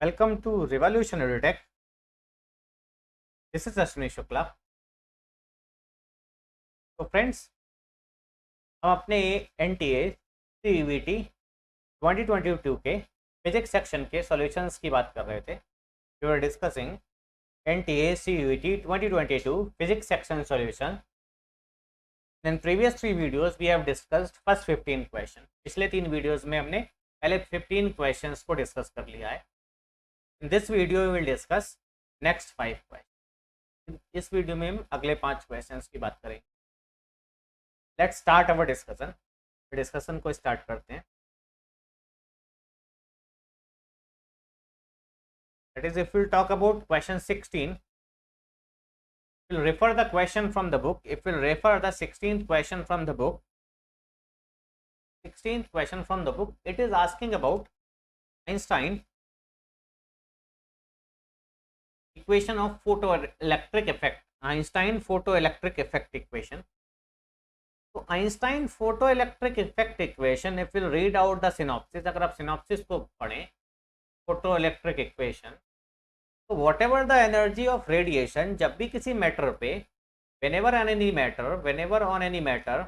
Welcome to Revolutionary Tech. This is Ashwini Shukla. तो friends, हम अपने NTA CUET 2022 के फिजिक्स सेक्शन के सॉल्यूशंस की बात कर रहे थे. We were discussing NTA CUET 2022 physics section solution. In previous 3 videos we have discussed first 15 question. पिछले 3 वीडियोस में हमने पहले 15 क्वेश्चंस को डिस्कस कर लिया है. In this video we will discuss next 5 questions. इस वीडियो में हम अगले 5 क्वेश्चंस की बात करेंगे. Let's start our discussion. Discussion को स्टार्ट करते हैं. That is, if we'll talk about question 16, we'll refer the question from the book. If we'll refer the 16th question from the book, 16th question from the book, it is asking about Einstein equation of photoelectric effect. Einstein photoelectric effect equation. तो Einstein photo electric effect equation, if will read out the synopsis, अगर आप synopsis को पढ़ें photo electric equation, तो what ever the energy of radiation, जब भी किसी matter पे, वेनेवर ऑन एनी मैटर,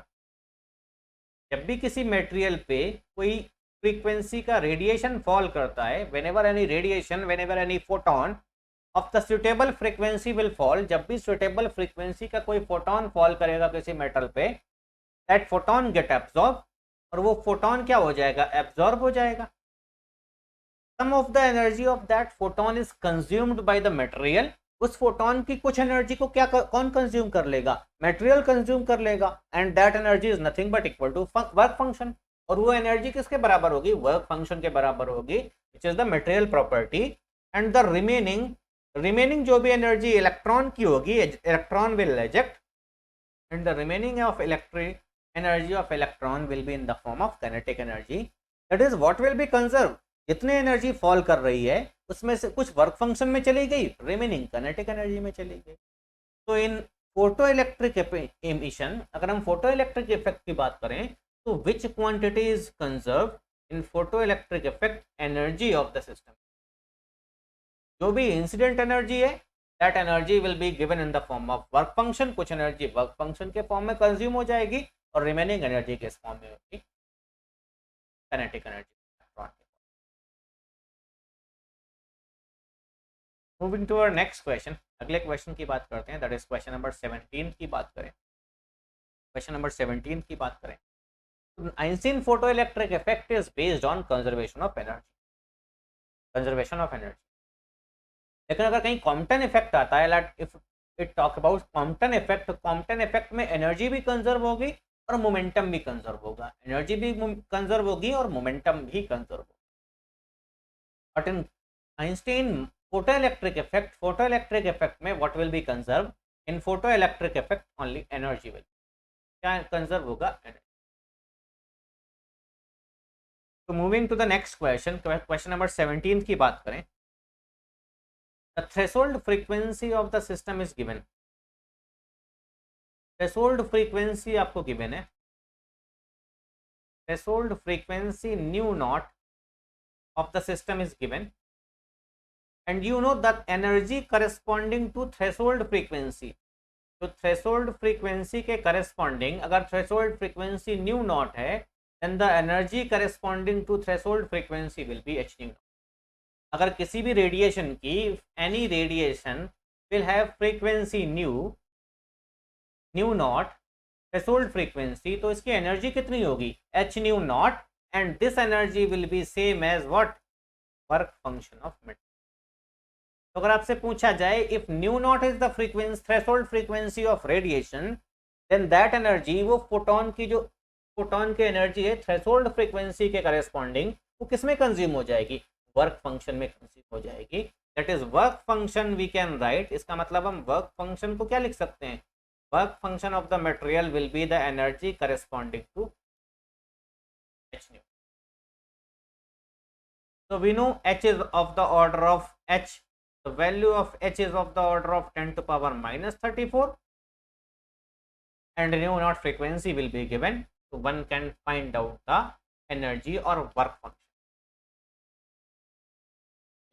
जब भी किसी मटेरियल पे कोई फ्रीक्वेंसी का रेडिएशन फॉल करता है, whenever any photon of the suitable frequency will fall, जब भी सुटेबल फ्रीक्वेंसी का कोई फोटोन फॉल करेगा किसी मेटल पे, दैट फोटोन गेट एब्जॉर्ब, और वो फोटोन क्या हो जाएगा, एब्जॉर्ब हो जाएगा. Some of the energy of that photon is consumed by the material. उस फोटोन की कुछ एनर्जी को क्या कौन कंज्यूम कर लेगा, मटेरियल कंज्यूम कर लेगा. And that energy is nothing but equal to work function. और वो एनर्जी किसके बराबर होगी, वर्क फंक्शन के बराबर होगी, which is the material property. And the remaining जो भी एनर्जी इलेक्ट्रॉन की होगी, electron will exact, and the remaining of energy of electron will be in the form of kinetic energy. That is, what will be conserved, जितने energy fall कर रही है उसमें से कुछ वर्क फंक्शन में चली गई, रिमेनिंग kinetic एनर्जी में चली गई. तो इन फोटो इलेक्ट्रिक एमिशन, अगर हम फोटो इलेक्ट्रिक इफेक्ट की बात करें, तो which quantity is conserve in photo electric effect, energy of the system. जो भी इंसिडेंट एनर्जी है, that energy will be given in the form of work function. कुछ एनर्जी वर्क फंक्शन के form में कंज्यूम हो जाएगी, और रिमेनिंग एनर्जी किस फॉर्म में होगी, kinetic energy. Moving to our next question, अगले क्वेश्चन की बात करते हैं. दैट इज क्वेश्चन नंबर 17 की बात करें. क्वेश्चन नंबर 17 की बात करें. Einstein photo electric effect is based on conservation of energy. लेकिन अगर कहीं कॉम्पटन इफेक्ट आता है, if it talk about Compton effect में एनर्जी भी कंजर्व होगी और मोमेंटम भी कंजर्व होगा. एनर्जी भी कंजर्व होगी और मोमेंटम भी कंजर्व होगा. But in Einstein photo electric effect में what will be conserve, in photo electric effect only energy will, क्या कंजर्व होगा, एनर्जी. तो moving to the next question number 17 की बात करें. The threshold frequency of the system is given. Threshold frequency आपको given है. Threshold frequency nu naught of the system is given, and you know that energy corresponding to threshold frequency. तो threshold frequency के corresponding, अगर threshold frequency nu naught है, then the energy corresponding to threshold frequency will be h nu naught. अगर किसी भी radiation की, any radiation will have frequency nu naught, threshold frequency, तो इसकी एनर्जी कितनी होगी, H nu naught. And this energy will be same as what, work function of matter. तो अगर आपसे पूछा जाए, if nu naught is the threshold frequency of radiation, then that energy, वो फोटोन की एनर्जी है थ्रेशोल्ड फ्रीक्वेंसी के corresponding, वो किसमें कंज्यूम हो जाएगी, वर्क फंक्शन में कंज्यूम हो जाएगी. That is work function we can write. इसका मतलब हम वर्क फंक्शन को क्या लिख सकते हैं, work function of the material will be the energy corresponding to H nu. So we know h is of the order of h, the value of h is of the order of 10 to power minus 34, and nu naught frequency will be given, so one can find out the energy or work function.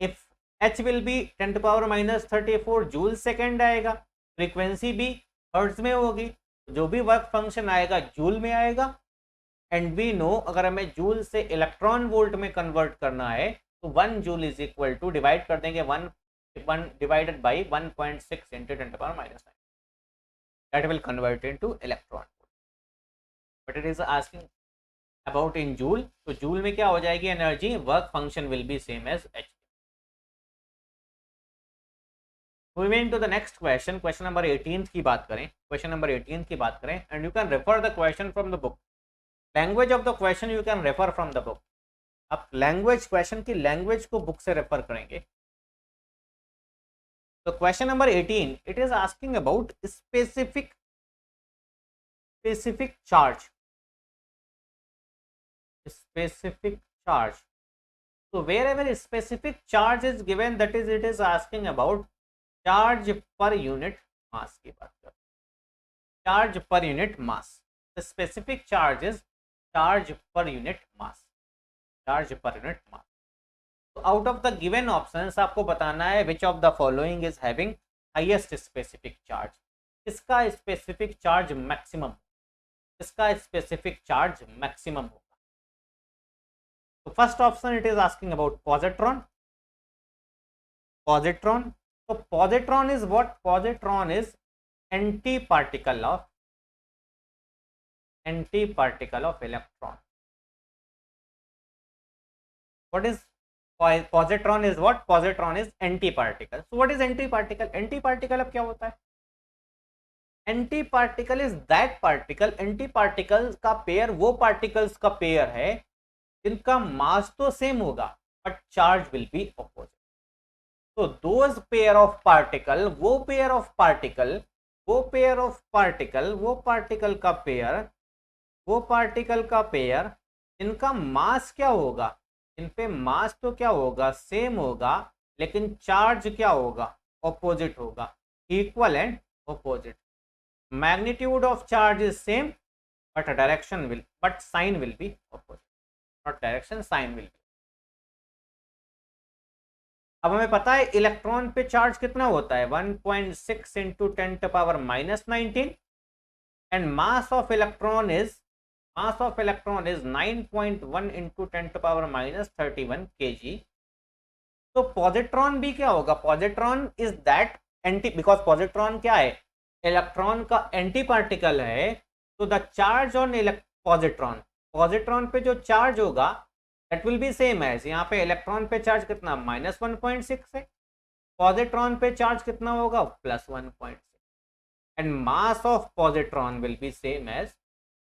If h will be 10⁻⁻34 joule second आएगा, frequency भी hertz में होगी, जो भी work function आएगा joule में आएगा। And we know अगर हमें जूल से इलेक्ट्रॉन वोल्ट में कन्वर्ट करना है तो 1 joule is equal to divide कर देंगे 1 divided by 1.6 into 10⁻⁹ that will convert into electron volt. But it is asking about in joule, तो जूल में क्या हो जाएगी energy, work function will be same as h. Moving to the next question, question number 18 की बात करें, question number 18 की बात करें, and you can refer the question from the book. Language of the question you can refer from the book. आप language question की language को book से refer करेंगे. So question number 18, it is asking about specific charge. Specific charge. So wherever specific charge is given, that is it is asking about charge per unit mass की बात कर, charge per unit mass. The specific charge is charge per unit mass, charge per unit mass. So out of the given options आपको बताना है which of the following is having highest specific charge. इसका specific charge maximum, इसका specific charge maximum होगा. So first option it is asking about positron. Positron. So positron is what? Positron is antiparticle of electron. What is positron is what? Positron is antiparticle. So what is antiparticle? Antiparticle अब क्या होता है? Antiparticle is that particle. Antiparticles का pair वो particles का pair है जिनका मास तो सेम होगा but charge will be opposite. तो दोज पेयर ऑफ पार्टिकल, वो पार्टिकल का पेयर इनका मास क्या होगा, इन पे मास तो क्या होगा, सेम होगा, लेकिन चार्ज क्या होगा, ऑपोजिट होगा, equal and opposite. Magnitude of charge is same but sign will be opposite, not direction, sign will be. अब हमें पता है इलेक्ट्रॉन पे चार्ज कितना होता है, 1.6 into 10⁻⁻19 and mass of electron is 9.1 into 10⁻31 kg. तो पॉजिट्रॉन भी क्या होगा, positron is that anti, because positron क्या है, इलेक्ट्रॉन का एंटी पार्टिकल है. तो द चार्ज ऑन पॉजिट्रॉन पे जो चार्ज होगा that will be same as, यहाँ पे इलेक्ट्रॉन पे चार्ज कितना, -1.6 है, पॉजिट्रॉन पे चार्ज कितना होगा, +1.6, and mass of positron will be same as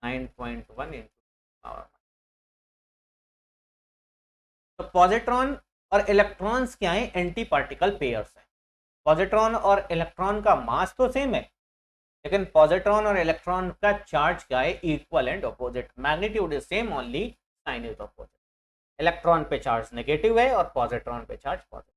9.1 into power. तो पॉजिट्रॉन और इलेक्ट्रॉन्स क्या है, एंटी पार्टिकल पेयर्स हैं. पॉजिट्रॉन और इलेक्ट्रॉन का मास तो सेम है, लेकिन पॉजिट्रॉन और इलेक्ट्रॉन का चार्ज क्या है, equal and opposite. Magnitude is same, only sign is opposite. Electron पे चार्ज नेगेटिव है और पॉजिट्रॉन पे charge positive.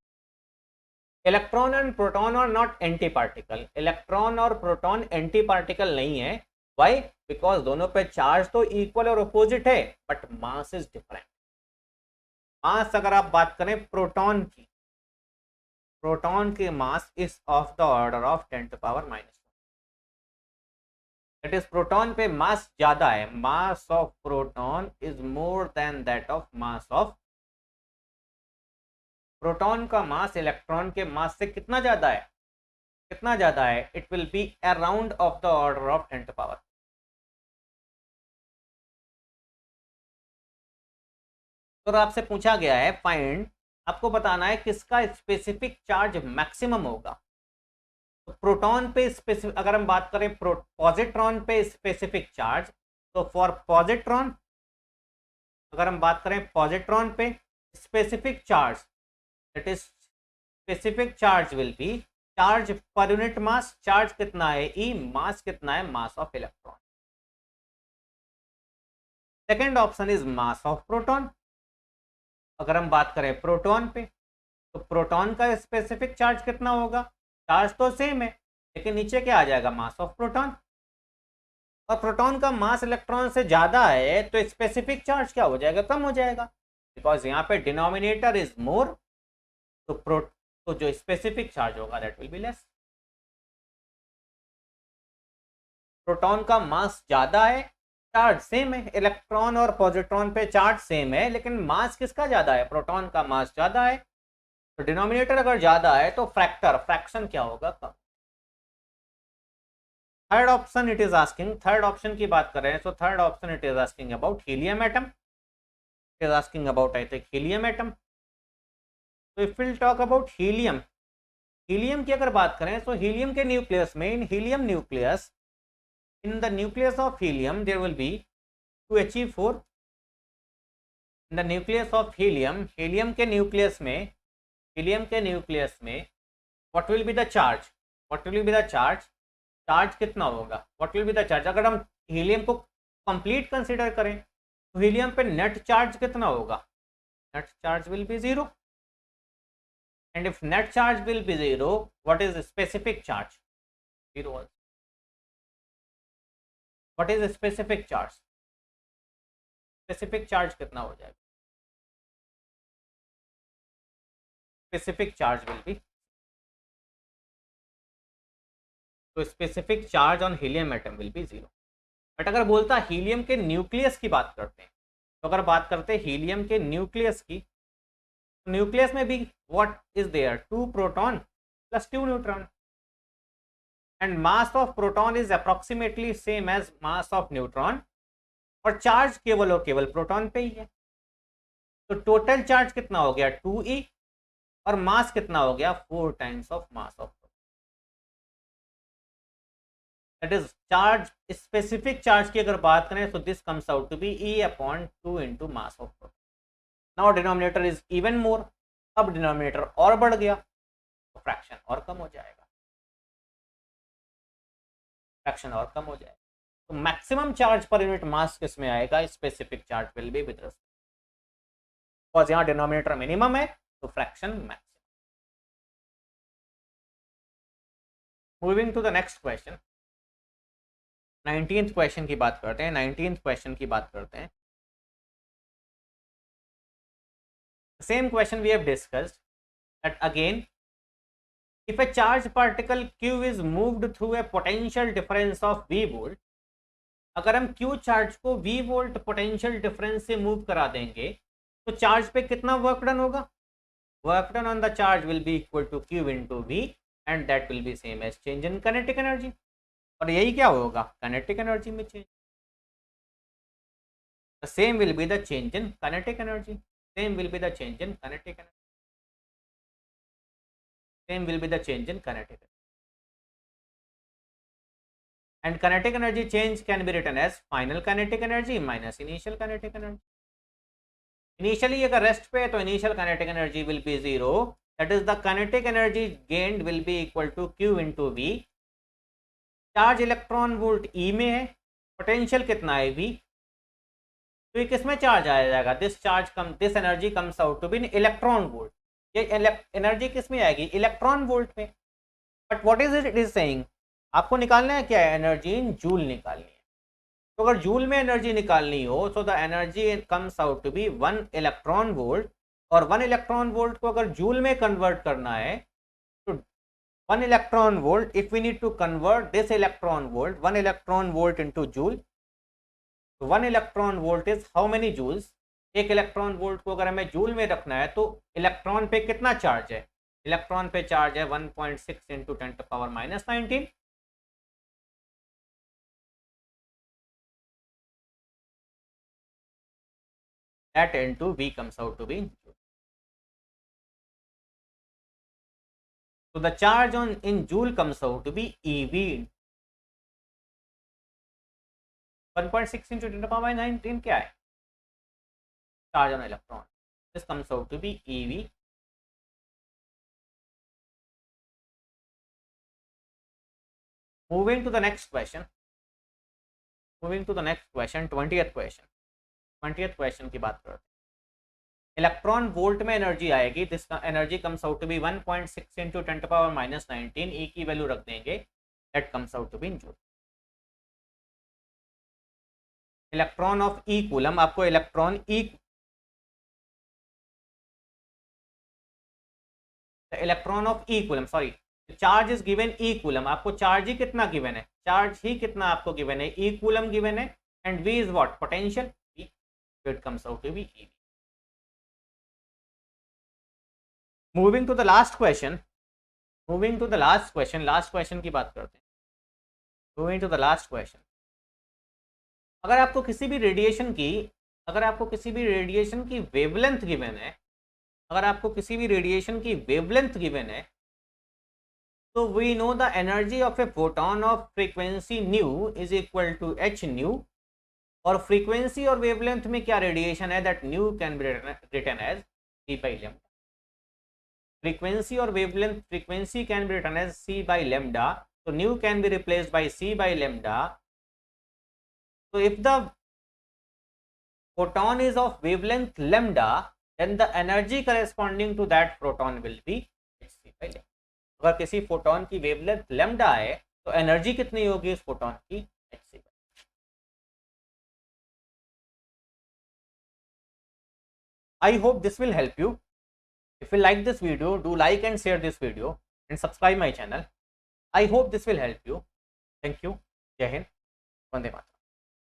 Electron and proton are not anti particle. Electron और प्रोटॉन एंटी पार्टिकल नहीं है. व्हाई? बिकॉज दोनों पे चार्ज तो इक्वल और अपोजिट है बट मास इज डिफरेंट. मास अगर आप बात करें प्रोटॉन की mass is of the order of 10⁻⁻1. That is proton पे मास ज्यादा है. मास of proton is more than that of mass of, proton का मास इलेक्ट्रॉन के मास से कितना ज्यादा है, it will be around of the order of 10⁻. तो आपसे पूछा गया है फाइंड, आपको बताना है किसका स्पेसिफिक चार्ज मैक्सिमम होगा. प्रोटॉन पे स्पेसिफिक, अगर हम बात करें पॉजिट्रॉन पे स्पेसिफिक चार्ज, तो फॉर पॉजिट्रॉन अगर हम बात करें पॉजिट्रॉन पे specific charge, that is specific charge will B charge पर यूनिट मास. चार्ज कितना है, ई, मास कितना है, mass of electron. Second option is mass of proton. अगर हम बात करें प्रोटॉन पे, तो प्रोटॉन का स्पेसिफिक चार्ज कितना होगा, चार्ज तो सेम है लेकिन नीचे क्या आ जाएगा, मास ऑफ प्रोटॉन. और प्रोटॉन का मास इलेक्ट्रॉन से ज्यादा है तो स्पेसिफिक चार्ज क्या हो जाएगा, कम हो जाएगा, बिकॉज यहाँ पे डिनोमिनेटर इज मोर. तो तो जो स्पेसिफिक चार्ज होगा that will be less. Proton का मास ज्यादा है, चार्ज सेम है, इलेक्ट्रॉन और पॉजिट्रॉन पे चार्ज सेम है, लेकिन मास किसका ज्यादा है, प्रोटॉन का मास ज्यादा है। तो डिनोमिनेटर अगर ज्यादा है तो फ्रैक्शन क्या होगा, कम। Third option it is asking, third option की बात कर रहे हैं, so third option it is asking about helium atom, it is asking about I think helium atom. तो if will talk about helium, helium की अगर बात करें तो हीलियम के न्यूक्लियस में, in helium nucleus, in the nucleus of helium there will be 2He4। in the nucleus of helium, helium के nucleus में, हीलियम के न्यूक्लियस में what will be the charge, what will be the charge, charge कितना होगा, what will be the charge। अगर हम helium को complete consider करें तो हीलियम पे नेट चार्ज कितना होगा, net charge will B 0। And if net charge will B 0, what is specific charge, 0 also। what is specific charge, specific charge कितना हो जाएगा, स्पेसिफिक चार्ज विल बी, तो specific charge on helium atom will be 0। But अगर बोलता helium के nucleus की बात करते हैं, तो अगर बात करते हैं हीलियम के न्यूक्लियस की, तो न्यूक्लियस में भी what is there, 2 proton plus 2 neutron, and mass of proton is approximately same as mass of neutron, और चार्ज केवल और केवल प्रोटॉन पे ही है। तो टोटल चार्ज कितना हो गया 2E, और मास कितना हो गया 4 times of mass of, that is charge, specific charge की अगर बात करें तो this comes out to be E/2 into mass of proton. Now denominator is even more, अब डिनोमिनेटर और बढ़ गया तो फ्रैक्शन और कम हो जाएगा, फ्रैक्शन और कम हो जाएगा। तो मैक्सिमम चार्ज पर यूनिट मास किस में आएगा, specific charge will be with respect, because यहाँ डिनोमिनेटर मिनिमम है तो fraction maximum. Moving to the next question, 19th question की बात करते हैं, 19th क्वेश्चन की बात करते हैं। Same question we have discussed, that again if a charged particle q is moved through a potential difference of v volt, अगर हम q चार्ज को v वोल्ट पोटेंशियल डिफरेंस से मूव करा देंगे तो चार्ज पे कितना वर्क डन होगा, work done on the charge will be equal to q into V, and that will be same as change in kinetic energy. और यही क्या होगा, काइनेटिक एनर्जी में change, the same will be the change in kinetic energy, same will be the change in kinetic energy, same will be the change in kinetic energy, and kinetic energy change can be written as final kinetic energy minus initial kinetic energy। initially अगर rest पे है तो initial kinetic energy will be 0, that is the kinetic energy gained will be equal to q into v। Charge electron volt E में है, potential कितना है v, तो ये किसमें चार्ज आ जाएगा, this charge come, this energy comes out to be in electron volt, ये एनर्जी किस में आएगी, इलेक्ट्रॉन वोल्ट में। But what is it is saying, आपको निकालना है क्या है, एनर्जी इन जूल निकालनी है। तो अगर जूल में एनर्जी निकालनी हो तो the energy comes out to be 1 electron volt, और 1 इलेक्ट्रॉन वोल्ट को अगर जूल में कन्वर्ट करना है तो 1 electron volt, if we need to convert this electron volt 1 electron volt into joule, 1 electron volt is how many joules, एक electron volt को अगर हमें जूल में रखना है तो इलेक्ट्रॉन पे कितना चार्ज है, इलेक्ट्रॉन पे चार्ज है 1.6 into 10⁻⁻19, that into v comes out to be in joule। So the charge on in joule comes out to be ev, 1.6 into 10⁻19 क्या है, charge on electron, this comes out to be ev। moving to the next question, moving to the next question, 20th question, 20th question की बात करते हैं। Electron volt में energy आएगी, this energy comes out to be 1.6 into 10⁻⁻19, E की value रख देंगे, that comes out to be in joule. Electron of E coulomb, आपको electron E, electron of E coulomb, sorry charge is given E coulomb, आपको charge ही कितना given है, charge ही कितना आपको गिवन है, ई कूलम गिवन है, and V is what, potential, so it comes out to be EV. Moving to the last question, last question की बात करते हैं. Moving to the last question. अगर आपको किसी भी रेडिएशन की वेवलेंथ गिवन है, तो we know the energy of a photon of frequency nu is equal to H nu, और फ्रीक्वेंसी और वेवलेंथ में क्या रेडिएशन है, that nu can be written as C by lambda. Frequency और wavelength, frequency can be written as C by lambda, so nu can be replaced by c by lambda. So if the photon is of wavelength lambda, then the energy corresponding to that photon will be hc by lambda. अगर किसी photon की wavelength lambda है तो energy कितनी होगी उस photon की, hc by. I hope this will help you. If you like this video, do like and share this video and subscribe my channel. I hope this will help you. Thank you. Jai Hind. Vande Mataram.